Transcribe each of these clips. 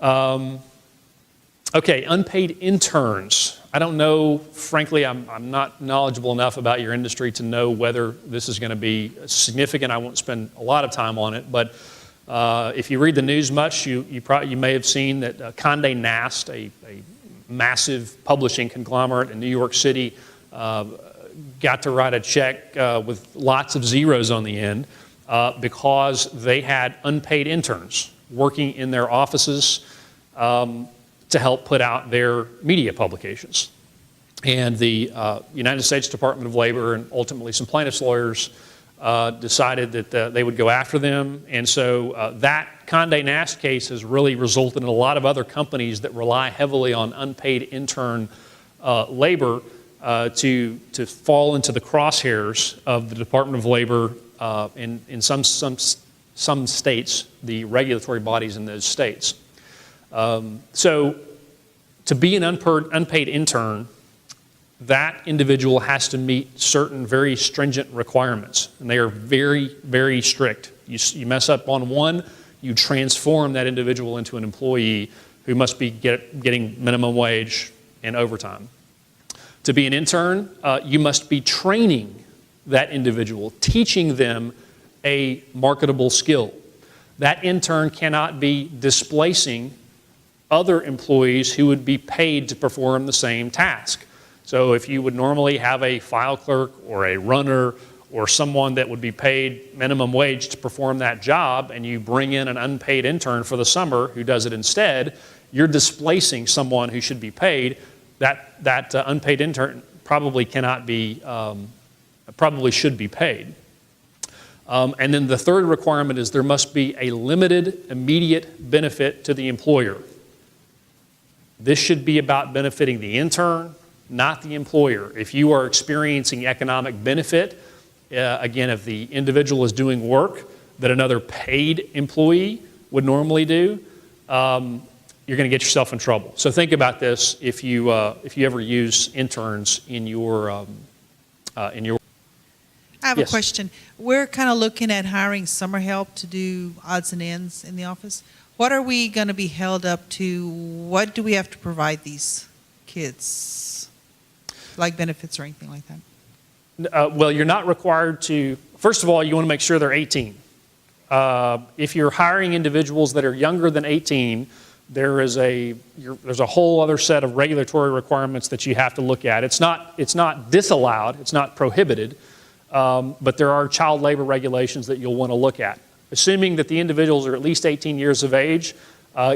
Okay, unpaid interns. I don't know, frankly, I'm not knowledgeable enough about your industry to know whether this is going to be significant. I won't spend a lot of time on it, but if you read the news much, you may have seen that Condé Nast, a massive publishing conglomerate in New York City, got to write a check with lots of zeros on the end because they had unpaid interns working in their offices to help put out their media publications. And the United States Department of Labor and ultimately some plaintiffs' lawyers decided that they would go after them. And so that Condé Nast case has really resulted in a lot of other companies that rely heavily on unpaid intern labor to fall into the crosshairs of the Department of Labor in some states, the regulatory bodies in those states. So to be an unpaid intern, that individual has to meet certain very stringent requirements, and they are very, very strict. You mess up on one, you transform that individual into an employee who must be getting minimum wage and overtime. To be an intern, you must be training that individual, teaching them a marketable skill. That intern cannot be displacing other employees who would be paid to perform the same task. So if you would normally have a file clerk or a runner or someone that would be paid minimum wage to perform that job, and you bring in an unpaid intern for the summer who does it instead, you're displacing someone who should be paid. That unpaid intern probably cannot be, probably should be paid. And then the third requirement is there must be a limited immediate benefit to the employer. This should be about benefiting the intern, not the employer. If you are experiencing economic benefit, again, if the individual is doing work that another paid employee would normally do, you're going to get yourself in trouble. So think about this if you ever use interns in your I have a question. We're kind of looking at hiring summer help to do odds and ends in the office. What are we going to be held up to? What do we have to provide these kids, like benefits or anything like that? Well, you're not required to. First of all, you want to make sure they're 18. If you're hiring individuals that are younger than 18, there's a whole other set of regulatory requirements that you have to look at. It's not disallowed, it's not prohibited, but there are child labor regulations that you'll want to look at. Assuming that the individuals are at least 18 years of age,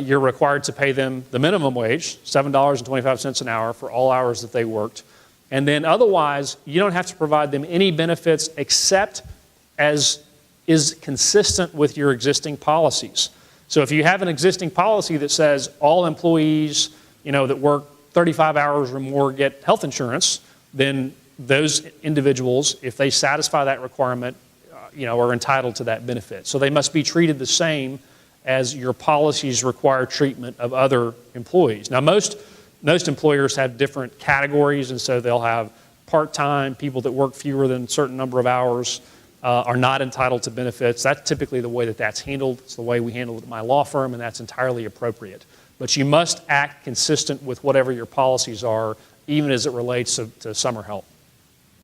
you're required to pay them the minimum wage, $7.25 an hour for all hours that they worked. And then otherwise, you don't have to provide them any benefits except as is consistent with your existing policies. So if you have an existing policy that says all employees, that work 35 hours or more get health insurance, then those individuals, if they satisfy that requirement, are entitled to that benefit. So they must be treated the same as your policies require treatment of other employees. Now, most employers have different categories, and so they'll have part-time, people that work fewer than a certain number of hours are not entitled to benefits. That's typically the way that's handled. It's the way we handle it at my law firm, and that's entirely appropriate. But you must act consistent with whatever your policies are, even as it relates to summer help.